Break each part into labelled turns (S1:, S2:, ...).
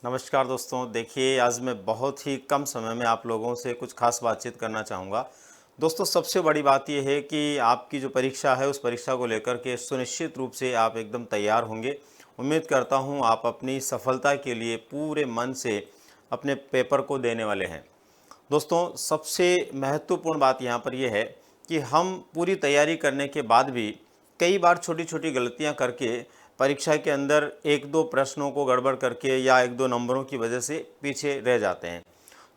S1: नमस्कार दोस्तों। देखिए, आज मैं बहुत ही कम समय में आप लोगों से कुछ खास बातचीत करना चाहूँगा। दोस्तों, सबसे बड़ी बात ये है कि आपकी जो परीक्षा है, उस परीक्षा को लेकर के सुनिश्चित रूप से आप एकदम तैयार होंगे। उम्मीद करता हूँ आप अपनी सफलता के लिए पूरे मन से अपने पेपर को देने वाले हैं। दोस्तों, सबसे महत्वपूर्ण बात यहाँ पर यह है कि हम पूरी तैयारी करने के बाद भी कई बार छोटी-छोटी गलतियाँ करके परीक्षा के अंदर 1-2 प्रश्नों को गड़बड़ करके या 1-2 नंबरों की वजह से पीछे रह जाते हैं।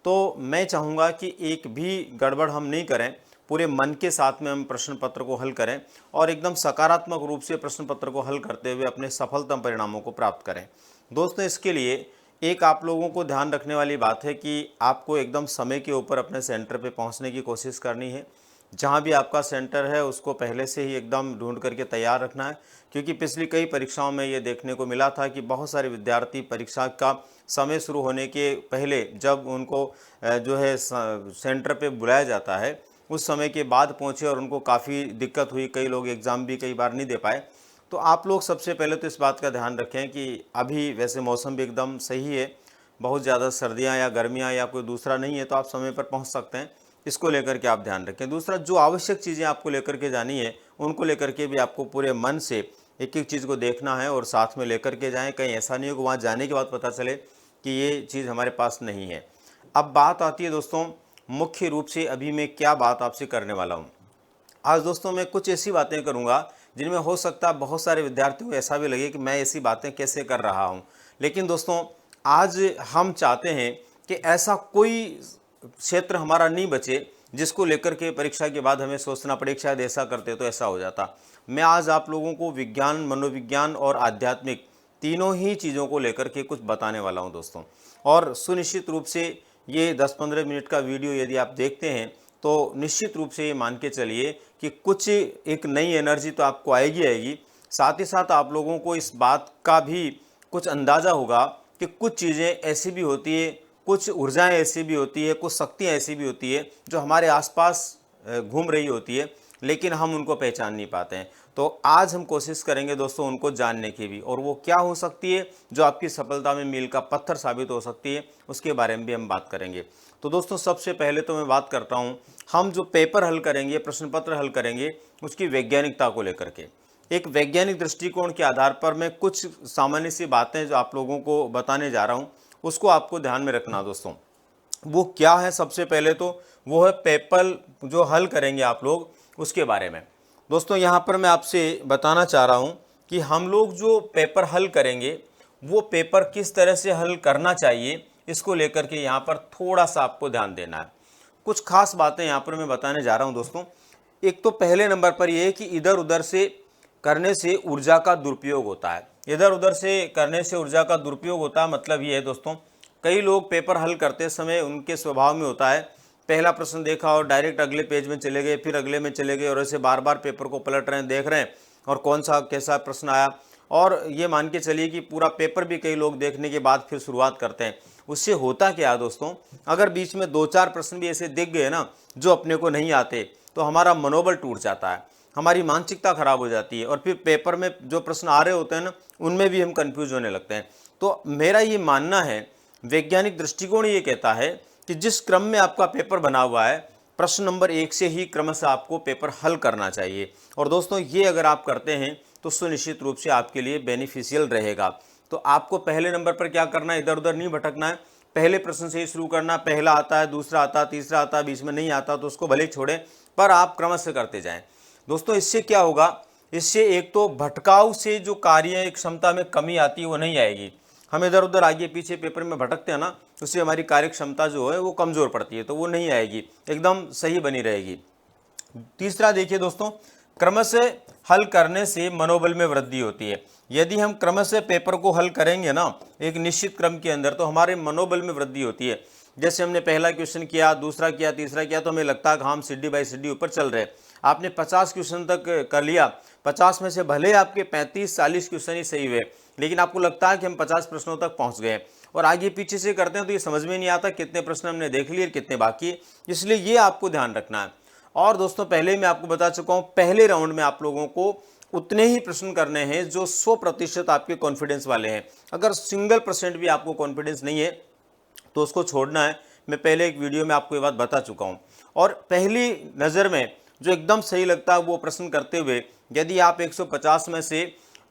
S1: तो मैं चाहूँगा कि एक भी गड़बड़ हम नहीं करें, पूरे मन के साथ में हम प्रश्न पत्र को हल करें और एकदम सकारात्मक रूप से प्रश्न पत्र को हल करते हुए अपने सफलतम परिणामों को प्राप्त करें। दोस्तों, इसके लिए एक आप लोगों को ध्यान रखने वाली बात है कि आपको एकदम समय के ऊपर अपने सेंटर पे पहुंचने की कोशिश करनी है। जहां भी आपका सेंटर है उसको पहले से ही एकदम ढूंढ करके तैयार रखना है, क्योंकि पिछली कई परीक्षाओं में ये देखने को मिला था कि बहुत सारे विद्यार्थी परीक्षा का समय शुरू होने के पहले जब उनको जो है सेंटर पे बुलाया जाता है, उस समय के बाद पहुंचे और उनको काफ़ी दिक्कत हुई। कई लोग एग्ज़ाम भी कई बार नहीं दे पाए। तो आप लोग सबसे पहले तो इस बात का ध्यान रखें कि अभी वैसे मौसम भी एकदम सही है, बहुत ज़्यादा सर्दियाँ या गर्मियाँ या कोई दूसरा नहीं है, तो आप समय पर पहुंच सकते हैं। इसको लेकर के आप ध्यान रखें। दूसरा, जो आवश्यक चीज़ें आपको लेकर के जानी है, उनको लेकर के भी आपको पूरे मन से एक-एक चीज़ को देखना है और साथ में लेकर के जाएँ। कहीं ऐसा नहीं हो कि वहाँ जाने के बाद पता चले कि ये चीज़ हमारे पास नहीं है। अब बात आती है दोस्तों, मुख्य रूप से अभी मैं क्या बात आपसे करने वाला हूँ। आज दोस्तों मैं कुछ ऐसी बातें करूंगा जिनमें हो सकता है बहुत सारे विद्यार्थियों को ऐसा भी लगे कि मैं ऐसी बातें कैसे कर रहा हूं। लेकिन दोस्तों, आज हम चाहते हैं कि ऐसा कोई क्षेत्र हमारा नहीं बचे जिसको लेकर के परीक्षा के बाद हमें सोचना पड़े कि शायद ऐसा करते तो ऐसा हो जाता। मैं आज आप लोगों को विज्ञान, मनोविज्ञान और आध्यात्मिक तीनों ही चीज़ों को लेकर के कुछ बताने वाला हूं दोस्तों। और सुनिश्चित रूप से ये 10-15 मिनट का वीडियो यदि आप देखते हैं तो निश्चित रूप से ये मान के चलिए कि कुछ एक नई एनर्जी तो आपको आएगी आएगी। साथ ही साथ आप लोगों को इस बात का भी कुछ अंदाज़ा होगा कि कुछ चीज़ें ऐसी भी होती है, कुछ ऊर्जाएं ऐसी भी होती है, कुछ शक्तियाँ ऐसी भी होती है जो हमारे आसपास घूम रही होती है, लेकिन हम उनको पहचान नहीं पाते हैं। तो आज हम कोशिश करेंगे दोस्तों उनको जानने की भी, और वो क्या हो सकती है जो आपकी सफलता में मील का पत्थर साबित हो सकती है, उसके बारे में भी हम बात करेंगे। तो दोस्तों, सबसे पहले तो मैं बात करता हूँ, हम जो पेपर हल करेंगे, प्रश्न पत्र हल करेंगे, उसकी वैज्ञानिकता को लेकर के। एक वैज्ञानिक दृष्टिकोण के आधार पर मैं कुछ सामान्य सी बातें जो आप लोगों को बताने जा रहा हूँ, उसको आपको ध्यान में रखना दोस्तों। वो क्या है? सबसे पहले तो वो है पेपर जो हल करेंगे आप लोग, उसके बारे में। दोस्तों, यहाँ पर मैं आपसे बताना चाह रहा हूँ कि हम लोग जो पेपर हल करेंगे, वो पेपर किस तरह से हल करना चाहिए, इसको लेकर के यहाँ पर थोड़ा सा आपको ध्यान देना है। कुछ खास बातें यहाँ पर मैं बताने जा रहा हूँ दोस्तों। एक तो पहले नंबर पर यह है कि इधर उधर से करने से ऊर्जा का दुरुपयोग होता है। इधर उधर से करने से ऊर्जा का दुरुपयोग होता है, मतलब ये है दोस्तों, कई लोग पेपर हल करते समय उनके स्वभाव में होता है, पहला प्रश्न देखा और डायरेक्ट अगले पेज में चले गए, फिर अगले में चले गए और ऐसे बार बार पेपर को पलट रहे हैं, देख रहे हैं और कौन सा कैसा प्रश्न आया। और ये मान के चलिए कि पूरा पेपर भी कई लोग देखने के बाद फिर शुरुआत करते हैं। उससे होता क्या है दोस्तों, अगर बीच में 2-4 प्रश्न भी ऐसे दिख गए ना जो अपने को नहीं आते, तो हमारा मनोबल टूट जाता है, हमारी मानसिकता खराब हो जाती है और फिर पेपर में जो प्रश्न आ रहे होते हैं ना, उनमें भी हम कंफ्यूज होने लगते हैं। तो मेरा ये मानना है, वैज्ञानिक दृष्टिकोण ये कहता है कि जिस क्रम में आपका पेपर बना हुआ है, प्रश्न नंबर 1 से ही क्रमशः आपको पेपर हल करना चाहिए। और दोस्तों, ये अगर आप करते हैं तो सुनिश्चित रूप से आपके लिए बेनिफिशियल रहेगा। तो आपको पहले नंबर पर क्या करना है, इधर उधर नहीं भटकना है, पहले प्रश्न से ही शुरू करना। पहला आता है, दूसरा आता है, तीसरा आता है, बीच में नहीं आता तो उसको भले ही छोड़ें, पर आप क्रमशः करते जाएं। दोस्तों, इससे क्या होगा, इससे एक तो भटकाव से जो कार्य क्षमता में कमी आती है वो नहीं आएगी। हम इधर उधर आगे पीछे पेपर में भटकते हैं ना, उससे हमारी कार्य क्षमता जो है वो कमज़ोर पड़ती है, तो वो नहीं आएगी, एकदम सही बनी रहेगी। तीसरा देखिए दोस्तों, क्रमशः हल करने से मनोबल में वृद्धि होती है। यदि हम क्रमशः पेपर को हल करेंगे ना एक निश्चित क्रम के अंदर, तो हमारे मनोबल में वृद्धि होती है। जैसे हमने पहला क्वेश्चन किया, दूसरा किया, तीसरा किया, तो हमें लगता है कि हम सीढ़ी बाई सीढ़ी ऊपर चल रहे हैं। आपने 50 क्वेश्चन तक कर लिया, 50 में से भले आपके 35-40 क्वेश्चन ही सही हुए, लेकिन आपको लगता है कि हम 50 प्रश्नों तक पहुंच गए, और आगे पीछे से करते हैं तो ये समझ में नहीं आता कितने प्रश्न हमने देख लिए और कितने बाकी है। इसलिए ये आपको ध्यान रखना है। और दोस्तों, पहले मैं आपको बता चुका हूँ, पहले राउंड में आप लोगों को उतने ही प्रश्न करने हैं जो 100% आपके कॉन्फिडेंस वाले हैं। अगर सिंगल परसेंट भी आपको कॉन्फिडेंस नहीं है तो उसको छोड़ना है। मैं पहले एक वीडियो में आपको ये बात बता चुका हूँ। और पहली नज़र में जो एकदम सही लगता है वो प्रश्न करते हुए यदि आप 150 में से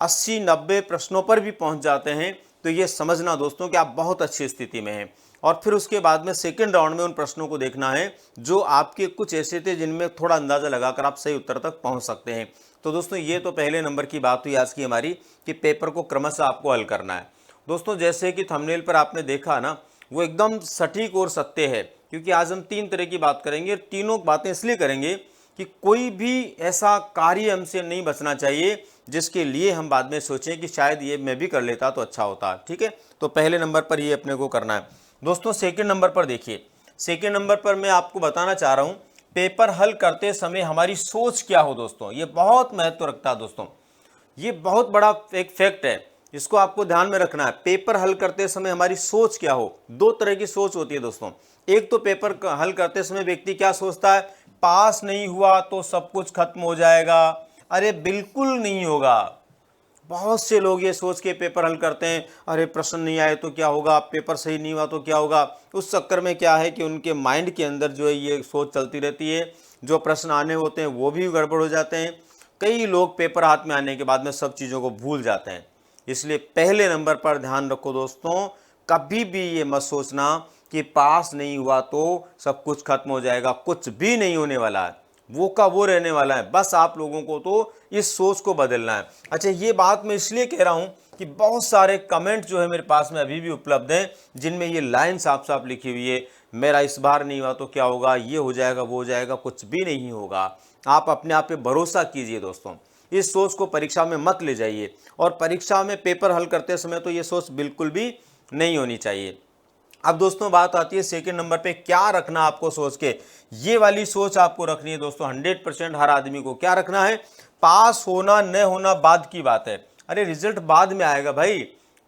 S1: 80-90 प्रश्नों पर भी पहुंच जाते हैं तो ये समझना दोस्तों कि आप बहुत अच्छी स्थिति में हैं। और फिर उसके बाद में सेकंड राउंड में उन प्रश्नों को देखना है जो आपके कुछ ऐसे थे जिनमें थोड़ा अंदाज़ा लगाकर आप सही उत्तर तक पहुंच सकते हैं। तो दोस्तों ये तो पहले नंबर की बात हुई आज की हमारी कि पेपर को क्रमशः आपको हल करना है। दोस्तों जैसे कि थंबनेल पर आपने देखा ना, वो एकदम सटीक और सत्य है, क्योंकि आज हम 3 तरह की बात करेंगे। तीनों बातें इसलिए करेंगे कि कोई भी ऐसा कार्य हमसे नहीं बचना चाहिए जिसके लिए हम बाद में सोचें कि शायद ये मैं भी कर लेता तो अच्छा होता। ठीक है, तो पहले नंबर पर ये अपने को करना है। दोस्तों सेकंड नंबर पर देखिए, सेकंड नंबर पर मैं आपको बताना चाह रहा हूँ पेपर हल करते समय हमारी सोच क्या हो। दोस्तों ये बहुत महत्व रखता है। दोस्तों ये बहुत बड़ा एक फैक्ट है, इसको आपको ध्यान में रखना है। पेपर हल करते समय हमारी सोच क्या हो। 2 तरह की सोच होती है दोस्तों। एक तो पेपर हल करते समय व्यक्ति क्या सोचता है, पास नहीं हुआ तो सब कुछ खत्म हो जाएगा। अरे बिल्कुल नहीं होगा। बहुत से लोग ये सोच के पेपर हल करते हैं, अरे प्रश्न नहीं आए तो क्या होगा, पेपर सही नहीं हुआ तो क्या होगा। उस चक्कर में क्या है कि उनके माइंड के अंदर जो है ये सोच चलती रहती है, जो प्रश्न आने होते हैं वो भी गड़बड़ हो जाते हैं। कई लोग पेपर हाथ में आने के बाद में सब चीज़ों को भूल जाते हैं। इसलिए पहले नंबर पर ध्यान रखो दोस्तों, कभी भी ये मत सोचना कि पास नहीं हुआ तो सब कुछ खत्म हो जाएगा। कुछ भी नहीं होने वाला है, वो का वो रहने वाला है। बस आप लोगों को तो इस सोच को बदलना है। अच्छा, ये बात मैं इसलिए कह रहा हूं कि बहुत सारे कमेंट जो है मेरे पास में अभी भी उपलब्ध हैं जिनमें ये लाइन साफ साफ लिखी हुई है, मेरा इस बार नहीं हुआ तो क्या होगा, ये हो जाएगा वो हो जाएगा। कुछ भी नहीं होगा। आप अपने आप पे भरोसा कीजिए दोस्तों। इस सोच को परीक्षा में मत ले जाइए, और परीक्षा में पेपर हल करते समय तो ये सोच बिल्कुल भी नहीं होनी चाहिए। अब दोस्तों बात आती है सेकंड नंबर पे क्या रखना आपको सोच के। ये वाली सोच आपको रखनी है दोस्तों 100% हर आदमी को। क्या रखना है, पास होना न होना बाद की बात है। अरे रिजल्ट बाद में आएगा भाई,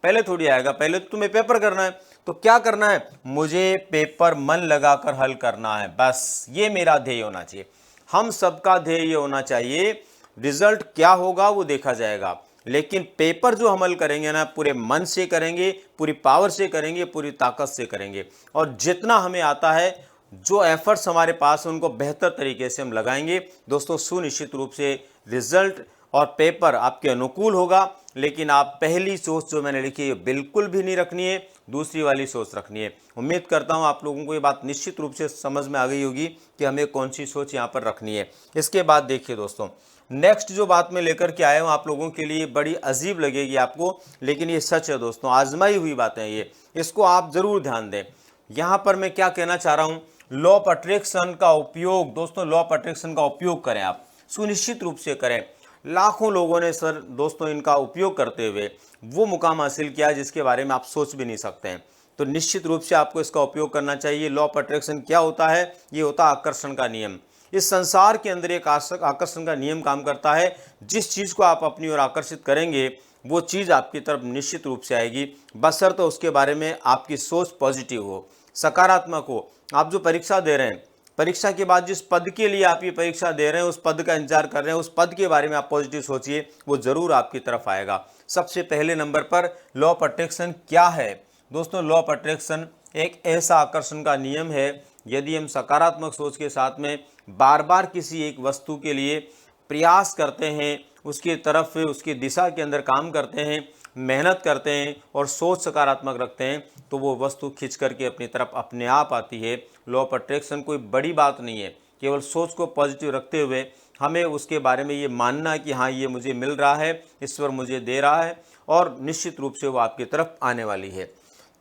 S1: पहले थोड़ी आएगा। पहले तो तुम्हें पेपर करना है। तो क्या करना है, मुझे पेपर मन लगाकर हल करना है। बस ये मेरा ध्येय होना चाहिए। हम सबका ध्येय ये होना चाहिए, रिजल्ट क्या होगा वो देखा जाएगा, लेकिन पेपर जो हम हल करेंगे ना, पूरे मन से करेंगे, पूरी पावर से करेंगे, पूरी ताकत से करेंगे। और जितना हमें आता है, जो एफर्ट्स हमारे पास हैं, उनको बेहतर तरीके से हम लगाएंगे। दोस्तों सुनिश्चित रूप से रिजल्ट और पेपर आपके अनुकूल होगा। लेकिन आप पहली सोच जो मैंने लिखी है बिल्कुल भी नहीं रखनी है, दूसरी वाली सोच रखनी है। उम्मीद करता हूं आप लोगों को ये बात निश्चित रूप से समझ में आ गई होगी कि हमें कौन सी सोच यहाँ पर रखनी है। इसके बाद देखिए दोस्तों, नेक्स्ट जो बात मैं लेकर के आया हूँ आप लोगों के लिए बड़ी अजीब लगेगी आपको, लेकिन ये सच है दोस्तों, आजमाई हुई बातें ये, इसको आप जरूर ध्यान दें। यहाँ पर मैं क्या कहना चाह रहा हूँ, लॉ ऑफ अट्रैक्शन का उपयोग। दोस्तों लॉ ऑफ अट्रैक्शन का उपयोग करें, आप सुनिश्चित रूप से करें। लाखों लोगों ने सर दोस्तों इनका उपयोग करते हुए वो मुकाम हासिल किया जिसके बारे में आप सोच भी नहीं सकते हैं। तो निश्चित रूप से आपको इसका उपयोग करना चाहिए। लॉ ऑफ अट्रैक्शन क्या होता है, ये होता है आकर्षण का नियम। इस संसार के अंदर एक आकर्षण का नियम काम करता है। जिस चीज़ को आप अपनी ओर आकर्षित करेंगे वो चीज़ आपकी तरफ निश्चित रूप से आएगी, बशर्ते उसके बारे में आपकी सोच पॉजिटिव हो, सकारात्मक हो। आप जो परीक्षा दे रहे हैं, परीक्षा के बाद जिस पद के लिए आप ये परीक्षा दे रहे हैं, उस पद का इंतजार कर रहे हैं, उस पद के बारे में आप पॉजिटिव सोचिए, वो जरूर आपकी तरफ आएगा। सबसे पहले नंबर पर लॉ ऑफ अट्रैक्शन क्या है दोस्तों, लॉ ऑफ अट्रैक्शन एक ऐसा आकर्षण का नियम है। यदि हम सकारात्मक सोच के साथ में बार बार किसी एक वस्तु के लिए प्रयास करते हैं, उसकी तरफ उसकी दिशा के अंदर काम करते हैं, मेहनत करते हैं और सोच सकारात्मक रखते हैं, तो वो वस्तु खींच करके अपनी तरफ अपने आप आती है। लॉ ऑफ अट्रैक्शन कोई बड़ी बात नहीं है, केवल सोच को पॉजिटिव रखते हुए हमें उसके बारे में ये मानना कि हाँ ये मुझे मिल रहा है, ईश्वर मुझे दे रहा है, और निश्चित रूप से वो आपकी तरफ आने वाली है।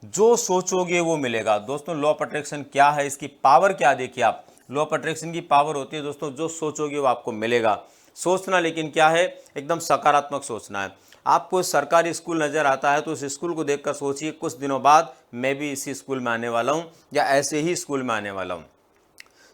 S1: जो सोचोगे वो मिलेगा। दोस्तों लॉ ऑफ अट्रैक्शन क्या है, इसकी पावर क्या, देखिए आप, लॉ ऑफ अट्रैक्शन की पावर होती है दोस्तों, जो सोचोगे वो आपको मिलेगा। सोचना लेकिन क्या है, एकदम सकारात्मक सोचना है। आपको सरकारी स्कूल नज़र आता है तो उस स्कूल को देखकर सोचिए कुछ दिनों बाद मैं भी इसी स्कूल में आने वाला हूँ या ऐसे ही स्कूल में आने वाला हूँ।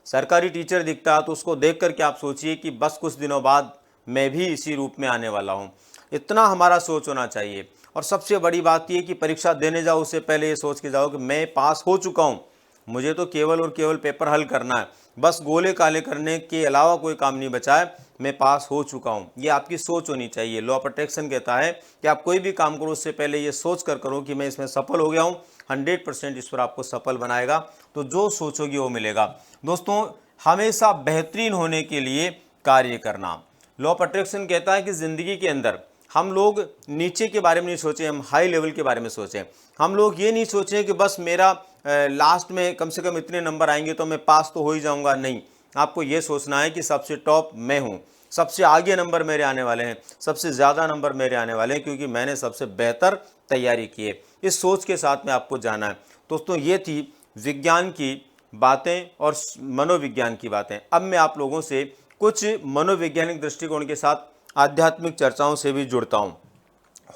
S1: सरकारी टीचर दिखता है तो उसको देख करके आप सोचिए कि बस कुछ दिनों बाद मैं भी इसी रूप में आने वाला हूँ। इतना हमारा सोच होना चाहिए। और सबसे बड़ी बात यह कि परीक्षा देने जाओ उससे पहले ये सोच के जाओ कि मैं पास हो चुका हूँ, मुझे तो केवल और केवल पेपर हल करना है, बस गोले काले करने के अलावा कोई काम नहीं बचा है, मैं पास हो चुका हूँ। ये आपकी सोच होनी चाहिए। लॉ ऑफ अट्रैक्शन कहता है कि आप कोई भी काम करो उससे पहले ये सोच कर करो कि मैं इसमें सफल हो गया हूँ। 100% ईश्वर आपको सफल बनाएगा, तो जो सोचोगे वो मिलेगा। दोस्तों, हमेशा बेहतरीन होने के लिए कार्य करना। लॉ ऑफ अट्रैक्शन कहता है कि ज़िंदगी के अंदर हम लोग नीचे के बारे में नहीं सोचें, हम हाई लेवल के बारे में सोचें। हम लोग ये नहीं सोचें कि बस मेरा लास्ट में कम से कम इतने नंबर आएंगे तो मैं पास तो हो ही जाऊंगा। नहीं, आपको ये सोचना है कि सबसे टॉप मैं हूँ, सबसे आगे नंबर मेरे आने वाले हैं, सबसे ज़्यादा नंबर मेरे आने वाले हैं, क्योंकि मैंने सबसे बेहतर तैयारी की है। इस सोच के साथ में आपको जाना है। दोस्तों, ये थी विज्ञान की बातें और मनोविज्ञान की बातें। अब मैं आप लोगों से कुछ मनोवैज्ञानिक दृष्टिकोण के साथ आध्यात्मिक चर्चाओं से भी जुड़ता हूँ।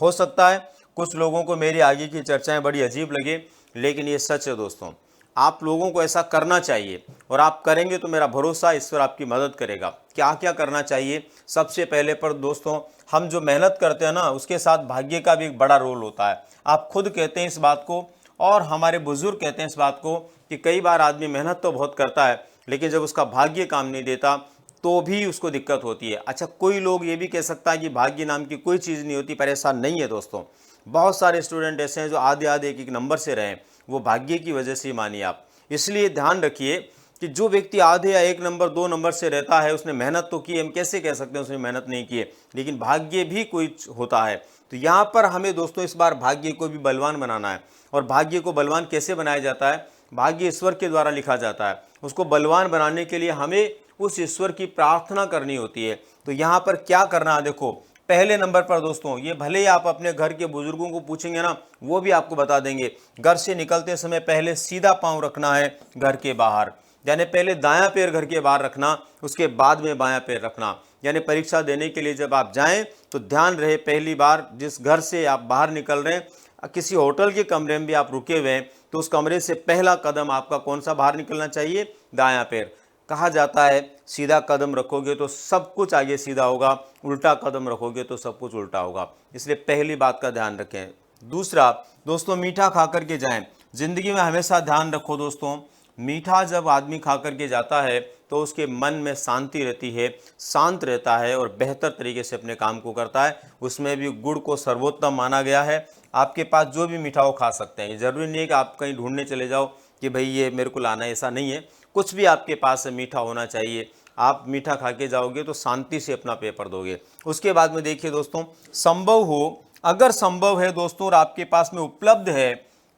S1: हो सकता है कुछ लोगों को मेरी आगे की चर्चाएं बड़ी अजीब लगे, लेकिन ये सच है दोस्तों। आप लोगों को ऐसा करना चाहिए, और आप करेंगे तो मेरा भरोसा ईश्वर आपकी मदद करेगा। क्या क्या करना चाहिए? सबसे पहले पर दोस्तों, हम जो मेहनत करते हैं ना, उसके साथ भाग्य का भी एक बड़ा रोल होता है। आप खुद कहते हैं इस बात को, और हमारे बुजुर्ग कहते हैं इस बात को, कि कई बार आदमी मेहनत तो बहुत करता है, लेकिन जब उसका भाग्य काम नहीं देता तो भी उसको दिक्कत होती है। अच्छा, कोई लोग ये भी कह सकता है कि भाग्य नाम की कोई चीज़ नहीं होती, पर ऐसा नहीं है दोस्तों। बहुत सारे स्टूडेंट ऐसे हैं जो आधे आधे एक एक नंबर से रहे, वो भाग्य की वजह से ही मानिए आप। इसलिए ध्यान रखिए कि जो व्यक्ति आधे या 1 नंबर 2 नंबर से रहता है, उसने मेहनत तो की, हम कैसे कह सकते हैं उसने मेहनत नहीं की है, लेकिन भाग्य भी कोई होता है। तो यहाँ पर हमें दोस्तों इस बार भाग्य को भी बलवान बनाना है। और भाग्य को बलवान कैसे बनाया जाता है? भाग्य ईश्वर के द्वारा लिखा जाता है। उसको बलवान बनाने के लिए हमें उस ईश्वर की प्रार्थना करनी होती है। तो यहाँ पर क्या करना है? देखो, पहले नंबर पर दोस्तों, ये भले ही आप अपने घर के बुजुर्गों को पूछेंगे ना, वो भी आपको बता देंगे, घर से निकलते समय पहले सीधा पांव रखना है घर के बाहर, यानी पहले दायां पैर घर के बाहर रखना, उसके बाद में बायां पैर रखना। यानी परीक्षा देने के लिए जब आप जाएं तो ध्यान रहे, पहली बार जिस घर से आप बाहर निकल रहे हैं, किसी होटल के कमरे में भी आप रुके हुए हैं, तो उस कमरे से पहला कदम आपका कौन सा बाहर निकलना चाहिए? दायां पैर। कहा जाता है सीधा कदम रखोगे तो सब कुछ आगे सीधा होगा, उल्टा कदम रखोगे तो सब कुछ उल्टा होगा। इसलिए पहली बात का ध्यान रखें। दूसरा दोस्तों, मीठा खा करके जाएं। जिंदगी में हमेशा ध्यान रखो दोस्तों, मीठा जब आदमी खा करके जाता है तो उसके मन में शांति रहती है, शांत रहता है और बेहतर तरीके से अपने काम को करता है। उसमें भी गुड़ को सर्वोत्तम माना गया है। आपके पास जो भी मीठा हो खा सकते हैं, ये ज़रूरी नहीं है कि आप कहीं ढूंढने चले जाओ कि भाई ये मेरे को लाना है, ऐसा नहीं है। कुछ भी आपके पास मीठा होना चाहिए। आप मीठा खा के जाओगे तो शांति से अपना पेपर दोगे। उसके बाद में देखिए दोस्तों, संभव हो, अगर संभव है दोस्तों और आपके पास में उपलब्ध है,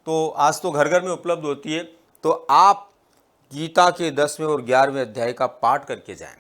S1: तो आज तो घर घर में उपलब्ध होती है, तो आप गीता के 10वें और 11वें अध्याय का पाठ करके जाएं।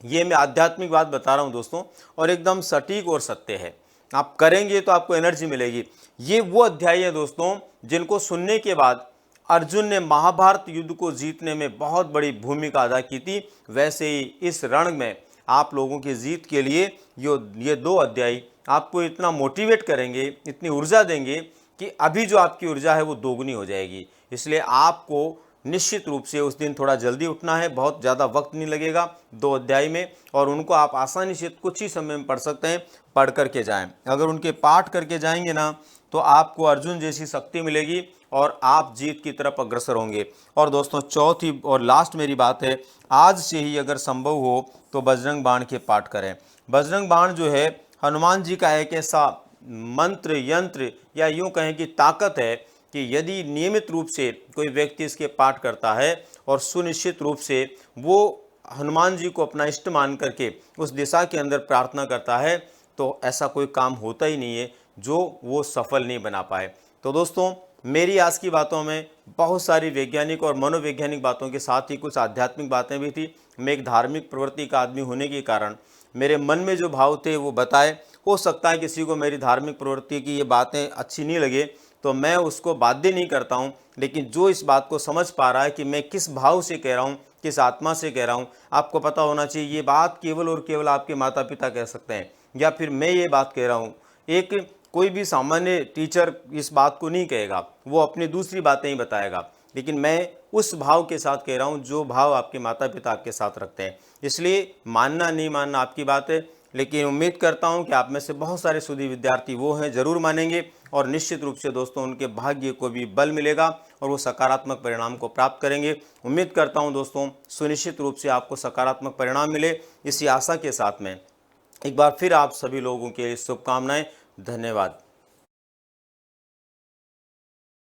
S1: ये मैं आध्यात्मिक बात बता रहा हूँ दोस्तों, और एकदम सटीक और सत्य है। आप करेंगे तो आपको एनर्जी मिलेगी। ये वो अध्याय है दोस्तों जिनको सुनने के बाद अर्जुन ने महाभारत युद्ध को जीतने में बहुत बड़ी भूमिका अदा की थी। वैसे ही इस रण में आप लोगों की जीत के लिए ये 2 अध्याय आपको इतना मोटिवेट करेंगे, इतनी ऊर्जा देंगे कि अभी जो आपकी ऊर्जा है वो दोगुनी हो जाएगी। इसलिए आपको निश्चित रूप से उस दिन थोड़ा जल्दी उठना है, बहुत ज़्यादा वक्त नहीं लगेगा 2 अध्याय में, और उनको आप आसानी से कुछ ही समय में पढ़ सकते हैं। पढ़ करके जाएं। अगर उनके पाठ करके जाएंगे ना, तो आपको अर्जुन जैसी शक्ति मिलेगी और आप जीत की तरफ अग्रसर होंगे। और दोस्तों, चौथी और लास्ट मेरी बात है, आज से ही अगर संभव हो तो बजरंग बाण के पाठ करें। बजरंग बाण जो है हनुमान जी का एक ऐसा मंत्र, यंत्र, या यूँ कहें कि ताकत है कि यदि नियमित रूप से कोई व्यक्ति इसके पाठ करता है और सुनिश्चित रूप से वो हनुमान जी को अपना इष्ट मान करके उस दिशा के अंदर प्रार्थना करता है, तो ऐसा कोई काम होता ही नहीं है जो वो सफल नहीं बना पाए। तो दोस्तों, मेरी आज की बातों में बहुत सारी वैज्ञानिक और मनोवैज्ञानिक बातों के साथ ही कुछ आध्यात्मिक बातें भी थी। मैं एक धार्मिक प्रवृत्ति का आदमी होने के कारण मेरे मन में जो भाव थे वो बताए। हो सकता है किसी को मेरी धार्मिक प्रवृत्ति की ये बातें अच्छी नहीं लगे, तो मैं उसको बाध्य नहीं करता हूँ, लेकिन जो इस बात को समझ पा रहा है कि मैं किस भाव से कह रहा हूँ, किस आत्मा से कह रहा हूँ, आपको पता होना चाहिए। ये बात केवल और केवल आपके माता पिता कह सकते हैं, या फिर मैं ये बात कह रहा हूँ। एक कोई भी सामान्य टीचर इस बात को नहीं कहेगा, वो अपनी दूसरी बातें ही बताएगा, लेकिन मैं उस भाव के साथ कह रहा हूँ जो भाव आपके माता पिता आपके साथ रखते हैं। इसलिए मानना नहीं मानना आपकी बात है, लेकिन उम्मीद करता हूँ कि आप में से बहुत सारे सुधी विद्यार्थी वो हैं ज़रूर मानेंगे, और निश्चित रूप से दोस्तों उनके भाग्य को भी बल मिलेगा और वो सकारात्मक परिणाम को प्राप्त करेंगे। उम्मीद करता हूँ दोस्तों सुनिश्चित रूप से आपको सकारात्मक परिणाम मिले। इसी आशा के साथ में एक बार फिर आप सभी लोगों के लिए शुभकामनाएं। धन्यवाद।